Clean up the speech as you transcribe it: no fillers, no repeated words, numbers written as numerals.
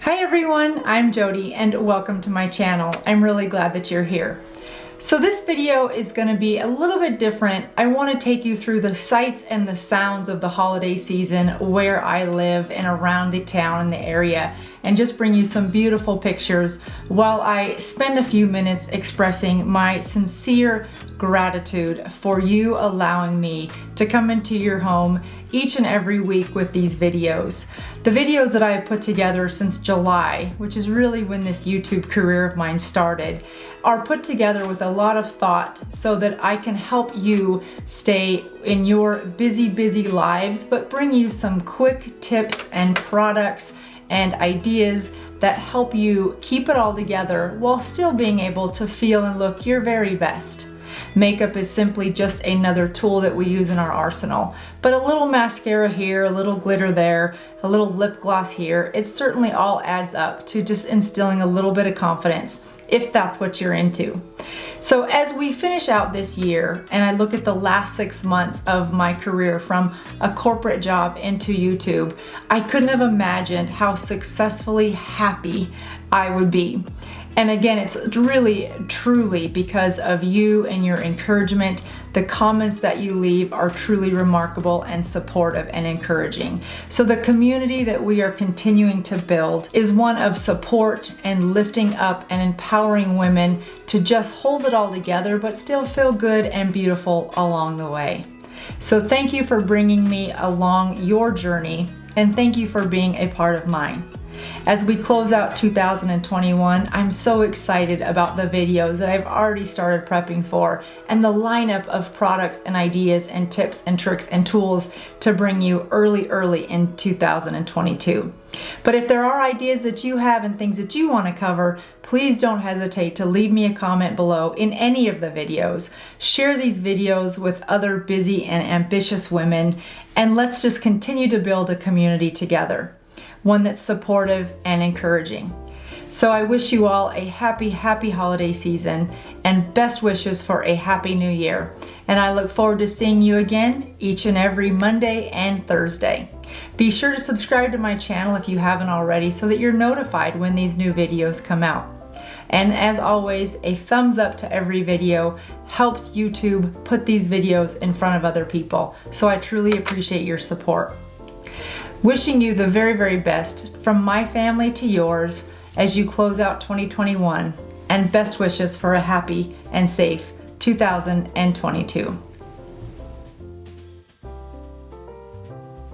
Hi everyone, I'm Jody and welcome to my channel. I'm really glad that you're here. So this video is going to be a little bit different. I want to take you through the sights and the sounds of the holiday season where I live and around the town and the area, and just bring you some beautiful pictures while I spend a few minutes expressing my sincere gratitude for you allowing me to come into your home each and every week with these videos. The videos that I have put together since July, which is really when this YouTube career of mine started, are put together with a lot of thought so that I can help you stay in your busy lives, but bring you some quick tips and products and ideas that help you keep it all together while still being able to feel and look your very best. Makeup is simply just another tool that we use in our arsenal, but a little mascara here, a little glitter there, a little lip gloss here, it certainly all adds up to just instilling a little bit of confidence if that's what you're into. So as we finish out this year and I look at the last 6 months of my career from a corporate job into YouTube, I couldn't have imagined how successfully happy I would be. And again, it's really, truly because of you and your encouragement. The comments that you leave are truly remarkable and supportive and encouraging. So the community that we are continuing to build is one of support and lifting up and empowering women to just hold it all together, but still feel good and beautiful along the way. So thank you for bringing me along your journey, and thank you for being a part of mine. As we close out 2021, I'm so excited about the videos that I've already started prepping for and the lineup of products and ideas and tips and tricks and tools to bring you early in 2022. But if there are ideas that you have and things that you want to cover, please don't hesitate to leave me a comment below in any of the videos. Share these videos with other busy and ambitious women, and let's just continue to build a community together. One that's supportive and encouraging. So I wish you all a happy holiday season and best wishes for a happy new year. And I look forward to seeing you again each and every Monday and Thursday. Be sure to subscribe to my channel if you haven't already so that you're notified when these new videos come out. And as always, a thumbs up to every video helps YouTube put these videos in front of other people. So I truly appreciate your support. Wishing you the very best from my family to yours as you close out 2021, and best wishes for a happy and safe 2022.